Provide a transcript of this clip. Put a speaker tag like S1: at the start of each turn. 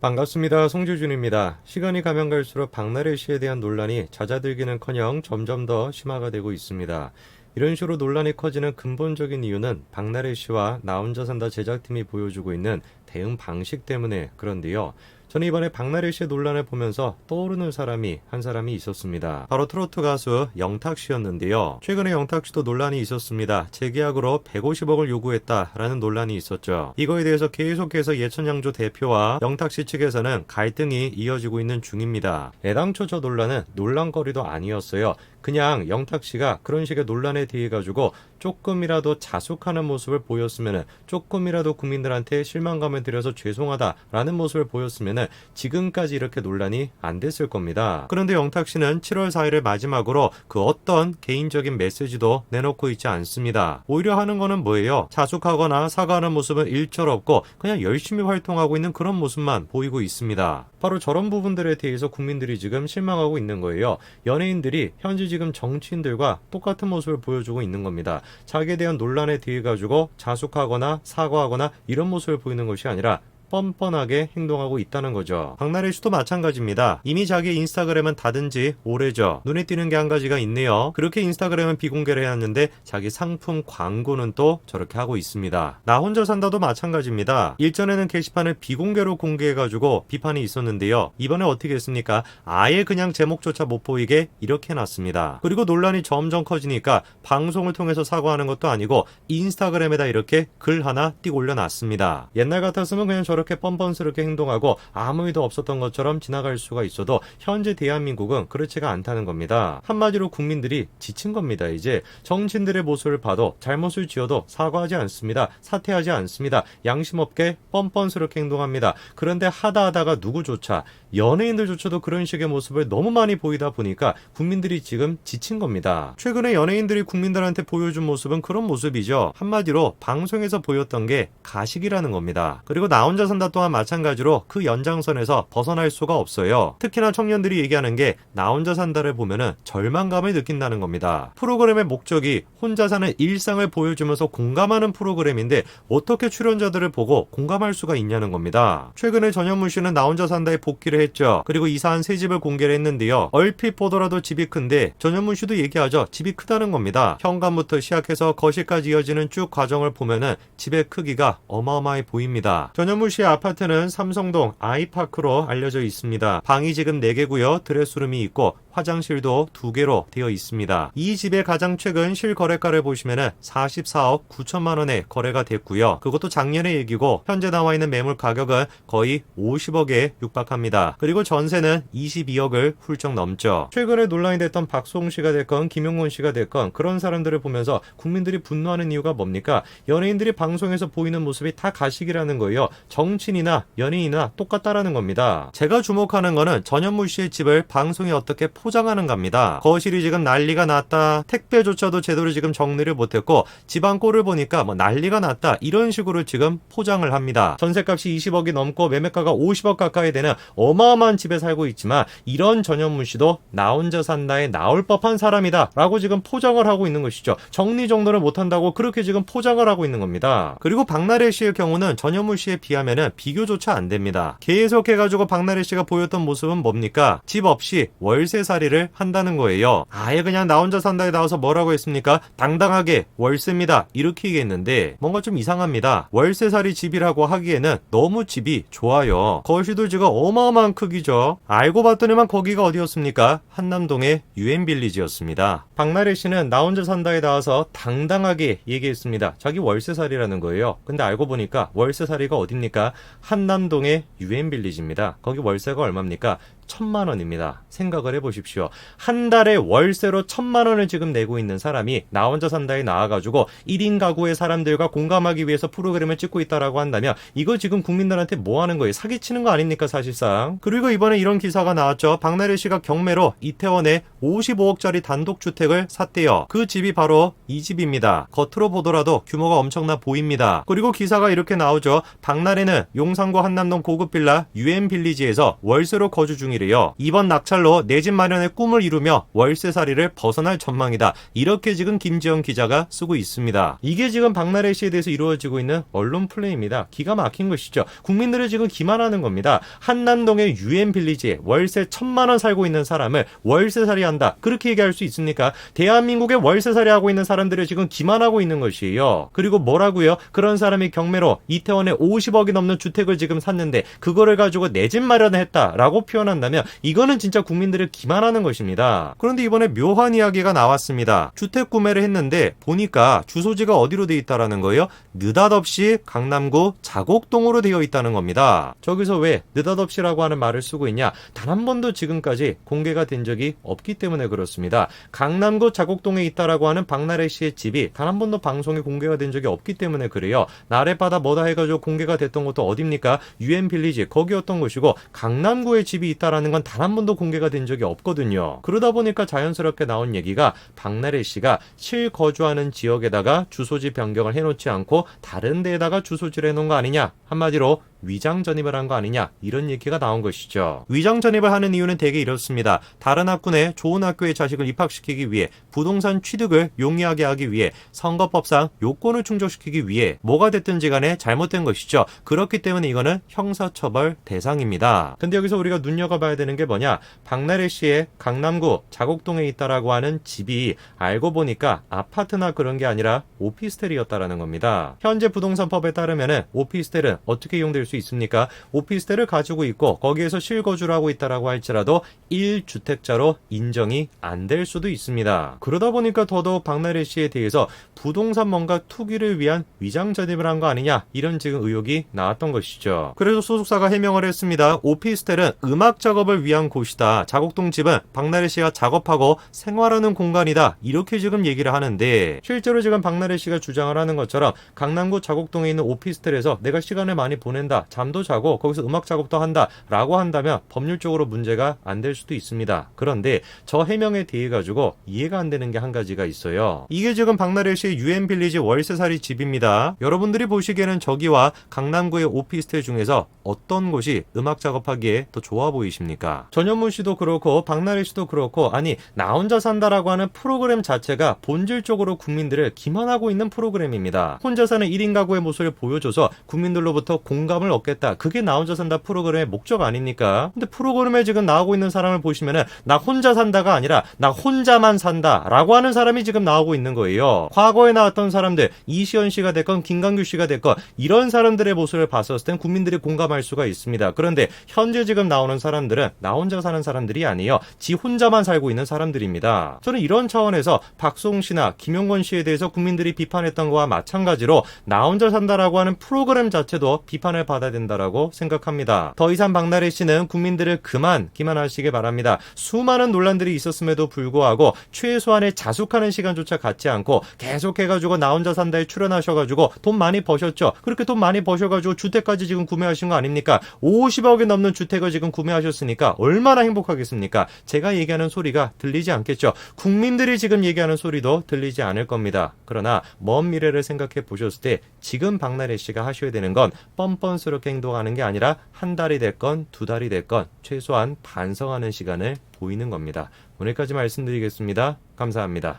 S1: 반갑습니다. 송주준입니다. 시간이 가면 갈수록 박나래 씨에 대한 논란이 잦아들기는커녕 점점 더 심화가 되고 있습니다. 이런 식으로 논란이 커지는 근본적인 이유는 박나래 씨와 나 혼자 산다 제작팀이 보여주고 있는 대응 방식 때문에 그런데요. 저는 이번에 박나래 씨의 논란을 보면서 떠오르는 사람이 한 사람이 있었습니다. 바로 트로트 가수 영탁 씨였는데요. 최근에 영탁 씨도 논란이 있었습니다. 재계약으로 150억을 요구했다라는 논란이 있었죠. 이거에 대해서 계속해서 예천양조 대표와 영탁 씨 측에서는 갈등이 이어지고 있는 중입니다. 애당초 저 논란은 논란거리도 아니었어요. 그냥 영탁 씨가 그런 식의 논란에 대해 가지고 조금이라도 자숙하는 모습을 보였으면, 조금이라도 국민들한테 실망감을 드려서 죄송하다라는 모습을 보였으면 지금까지 이렇게 논란이 안 됐을 겁니다. 그런데 영탁 씨는 7월 4일을 마지막으로 그 어떤 개인적인 메시지도 내놓고 있지 않습니다. 오히려 하는 거는 뭐예요? 자숙하거나 사과하는 모습은 일절 없고 그냥 열심히 활동하고 있는 그런 모습만 보이고 있습니다. 바로 저런 부분들에 대해서 국민들이 지금 실망하고 있는 거예요. 연예인들이 현재 지금 정치인들과 똑같은 모습을 보여주고 있는 겁니다. 자기에 대한 논란에 대해 가지고 자숙하거나 사과하거나 이런 모습을 보이는 것이 아니라 뻔뻔하게 행동하고 있다는 거죠. 박나래 씨도 마찬가지입니다. 이미 자기 인스타그램은 닫은 지 오래죠. 눈에 띄는 게 한 가지가 있네요. 그렇게 인스타그램은 비공개를 해놨는데 자기 상품 광고는 또 저렇게 하고 있습니다. 나 혼자 산다도 마찬가지입니다. 일전에는 게시판을 비공개로 공개해가지고 비판이 있었는데요. 이번에 어떻게 했습니까? 아예 그냥 제목조차 못 보이게 이렇게 해놨습니다. 그리고 논란이 점점 커지니까 방송을 통해서 사과하는 것도 아니고 인스타그램에다 이렇게 글 하나 띡 올려놨습니다. 옛날 같았으면 그냥 저렇게 뻔뻔스럽게 행동하고 아무 일도 없었던 것처럼 지나갈 수가 있어도 현재 대한민국은 그렇지가 않다는 겁니다. 한마디로 국민들이 지친 겁니다. 이제 정치인들의 모습을 봐도 잘못을 지어도 사과하지 않습니다. 사퇴하지 않습니다. 양심 없게 뻔뻔스럽게 행동합니다. 그런데 하다가 누구조차, 연예인들조차도 그런 식의 모습을 너무 많이 보이다 보니까 국민들이 지금 지친 겁니다. 최근에 연예인들이 국민들한테 보여준 모습은 그런 모습이죠. 한마디로 방송에서 보였던 게 가식이라는 겁니다. 그리고 나 혼자 산다 또한 마찬가지로 그 연장선에서 벗어날 수가 없어요. 특히나 청년들이 얘기하는 게 나 혼자 산다를 보면은 절망감을 느낀다는 겁니다. 프로그램의 목적이 혼자 사는 일상을 보여주면서 공감하는 프로그램인데 어떻게 출연자들을 보고 공감할 수가 있냐는 겁니다. 최근에 전현무 씨는 나 혼자 산다에 복귀를 했죠. 그리고 이사한 새 집을 공개를 했는데요. 얼핏 보더라도 집이 큰데 전현무 씨도 얘기하죠. 집이 크다는 겁니다. 현관부터 시작해서 거실까지 이어지는 쭉 과정을 보면은 집의 크기가 어마어마해 보입니다. 전현무 씨의 아파트는 삼성동 아이파크로 알려져 있습니다. 방이 지금 4개고요. 드레스룸이 있고 화장실도 2개로 되어 있습니다. 이 집의 가장 최근 실거래가를 보시면은 44억 9천만 원에 거래가 됐고요. 그것도 작년의 얘기고 현재 나와 있는 매물 가격은 거의 50억에 육박합니다. 그리고 전세는 22억을 훌쩍 넘죠. 최근에 논란이 됐던 박수홍 씨가 됐건 김용곤 씨가 됐건 그런 사람들을 보면서 국민들이 분노하는 이유가 뭡니까? 연예인들이 방송에서 보이는 모습이 다 가식이라는 거예요. 정치인이나 연예인이나 똑같다라는 겁니다. 제가 주목하는 거는 전현무 씨의 집을 방송에 어떻게 포장하는갑니다. 거실이 지금 난리가 났다. 택배조차도 제대로 지금 정리를 못했고 집안 꼴을 보니까 뭐 난리가 났다. 이런 식으로 지금 포장을 합니다. 전세값이 20억이 넘고 매매가가 50억 가까이 되는 어마어마한 집에 살고 있지만 이런 전현무 씨도 나 혼자 산다에 나올 법한 사람이다 라고 지금 포장을 하고 있는 것이죠. 정리정돈을 못한다고 그렇게 지금 포장을 하고 있는 겁니다. 그리고 박나래 씨의 경우는 전현무 씨에 비하면은 비교조차 안 됩니다. 계속해가지고 박나래 씨가 보였던 모습은 뭡니까? 집 없이 월세살이를 한다는 거예요. 아예 그냥 나 혼자 산다에 나와서 뭐라고 했습니까? 당당하게 월세입니다. 이렇게 얘기했는데 뭔가 좀 이상합니다. 월세살이 집이라고 하기에는 너무 집이 좋아요. 거실도 지금 어마어마한 크기죠. 알고 봤더니만 거기가 어디였습니까? 한남동의 유엔빌리지였습니다. 박나래 씨는 나 혼자 산다에 나와서 당당하게 얘기했습니다. 자기 월세살이라는 거예요. 근데 알고 보니까 월세살이가 어딥니까? 한남동의 유엔빌리지입니다. 거기 월세가 얼마입니까? 1,000만 원입니다. 생각을 해보십시오. 한 달에 월세로 1,000만 원을 지금 내고 있는 사람이 나 혼자 산다에 나와가지고 1인 가구의 사람들과 공감하기 위해서 프로그램을 찍고 있다라고 한다면 이거 지금 국민들한테 뭐 하는 거예요? 사기치는 거 아닙니까 사실상? 그리고 이번에 이런 기사가 나왔죠. 박나래 씨가 경매로 이태원에 55억짜리 단독주택을 샀대요. 그 집이 바로 이 집입니다. 겉으로 보더라도 규모가 엄청나 보입니다. 그리고 기사가 이렇게 나오죠. 박나래는 용산구 한남동 고급 빌라 유엔빌리지에서 월세로 거주 중이래. 이래요. 이번 낙찰로 내 집 마련의 꿈을 이루며 월세살이를 벗어날 전망이다. 이렇게 지금 김지영 기자가 쓰고 있습니다. 이게 지금 박나래 씨에 대해서 이루어지고 있는 언론 플레이입니다. 기가 막힌 것이죠. 국민들을 지금 기만하는 겁니다. 한남동의 유엔빌리지에 월세 1,000만 원 살고 있는 사람을 월세살이한다. 그렇게 얘기할 수 있습니까? 대한민국에 월세살이하고 있는 사람들을 지금 기만하고 있는 것이에요. 그리고 뭐라고요? 그런 사람이 경매로 이태원에 50억이 넘는 주택을 지금 샀는데 그거를 가지고 내 집 마련했다라고 표현한다면 이거는 진짜 국민들을 기만하는 것입니다. 그런데 이번에 묘한 이야기가 나왔습니다. 주택 구매를 했는데 보니까 주소지가 어디로 되어 있다라는 거예요? 느닷없이 강남구 자곡동으로 되어 있다는 겁니다. 저기서 왜 느닷없이라고 하는 말을 쓰고 있냐? 단 한 번도 지금까지 공개가 된 적이 없기 때문에 그렇습니다. 강남구 자곡동에 있다라고 하는 박나래 씨의 집이 단 한 번도 방송에 공개가 된 적이 없기 때문에 그래요. 나래바다 뭐다 해가지고 공개가 됐던 것도 어딥니까? 유엔빌리지 거기였던 것이고 강남구에 집이 있다라는 건 단 한 번도 공개가 된 적이 없거든요. 그러다 보니까 자연스럽게 나온 얘기가 박나래 씨가 실거주하는 지역에다가 주소지 변경을 해놓지 않고 다른 데에다가 주소지를 해놓은 거 아니냐? 한마디로 위장 전입을 한 거 아니냐 이런 얘기가 나온 것이죠. 위장 전입을 하는 이유는 대개 이렇습니다. 다른 학군에 좋은 학교에 자식을 입학시키기 위해 부동산 취득을 용이하게 하기 위해 선거법상 요건을 충족시키기 위해 뭐가 됐든지 간에 잘못된 것이죠. 그렇기 때문에 이거는 형사처벌 대상입니다. 근데 여기서 우리가 눈여겨봐야 되는 게 뭐냐? 박나래 씨의 강남구 자곡동에 있다라고 하는 집이 알고 보니까 아파트나 그런 게 아니라 오피스텔이었다라는 겁니다. 현재 부동산법에 따르면은 오피스텔은 어떻게 이용될 수 있습니까? 오피스텔을 가지고 있고 거기에서 실거주를 하고 있다라고 할지라도 1주택자로 인정이 안 될 수도 있습니다. 그러다 보니까 더더욱 박나래 씨에 대해서 부동산 뭔가 투기를 위한 위장 전입을 한 거 아니냐 이런 지금 의혹이 나왔던 것이죠. 그래서 소속사가 해명을 했습니다. 오피스텔은 음악 작업을 위한 곳이다. 자곡동 집은 박나래 씨가 작업하고 생활하는 공간이다. 이렇게 지금 얘기를 하는데 실제로 지금 박나래 씨가 주장을 하는 것처럼 강남구 자곡동에 있는 오피스텔에서 내가 시간을 많이 보낸다. 잠도 자고 거기서 음악 작업도 한다. 라고 한다면 법률적으로 문제가 안 될 수도 있습니다. 그런데 저 해명에 대해 가지고 이해가 안 되는 게 한 가지가 있어요. 이게 지금 박나래 씨의 유엔빌리지 월세살이 집입니다. 여러분들이 보시기에는 저기와 강남구의 오피스텔 중에서 어떤 곳이 음악 작업하기에 더 좋아 보이십니까? 전현무 씨도 그렇고 박나래 씨도 그렇고 아니 나 혼자 산다라고 하는 프로그램 자체가 본질적으로 국민들을 기만하고 있는 프로그램입니다. 혼자 사는 1인 가구의 모습을 보여줘서 국민들로부터 공감을 얻겠다. 그게 나 혼자 산다 프로그램의 목적 아닙니까? 근데 프로그램에 지금 나오고 있는 사람을 보시면은 나 혼자 산다가 아니라 나 혼자만 산다 라고 하는 사람이 지금 나오고 있는 거예요. 과거에 나왔던 사람들 이시연 씨가 됐건 김강규 씨가 됐건 이런 사람들의 모습을 봤었을 땐 국민들이 공감할 수가 있습니다. 그런데 현재 지금 나오는 사람들은 나 혼자 사는 사람들이 아니에요. 지 혼자만 살고 있는 사람들입니다. 저는 이런 차원에서 박수홍 씨나 김용건 씨에 대해서 국민들이 비판했던 거와 마찬가지로 나 혼자 산다라고 하는 프로그램 자체도 비판을 받아야 된다라고 생각합니다. 더 이상 박나래 씨는 국민들을 그만 기만하시길 바랍니다. 수많은 논란들이 있었음에도 불구하고 최소한의 자숙하는 시간조차 갖지 않고 계속해가지고 나 혼자 산다에 출연하셔가지고 돈 많이 버셨죠. 그렇게 돈 많이 버셔가지고 주택까지 지금 구매하신 거 아닙니까? 50억이 넘는 주택을 지금 구매하셨으니까 얼마나 행복하겠습니까? 제가 얘기하는 소리가 들리지 않겠죠. 국민들이 지금 얘기하는 소리도 들리지 않을 겁니다. 그러나 먼 미래를 생각해 보셨을 때 지금 박나래 씨가 하셔야 되는 건 뻔뻔스럽게 행동하는 게 아니라 한 달이 됐건 두 달이 됐건 최소한 반성하는 시간을 보이는 겁니다. 오늘까지 말씀드리겠습니다. 감사합니다.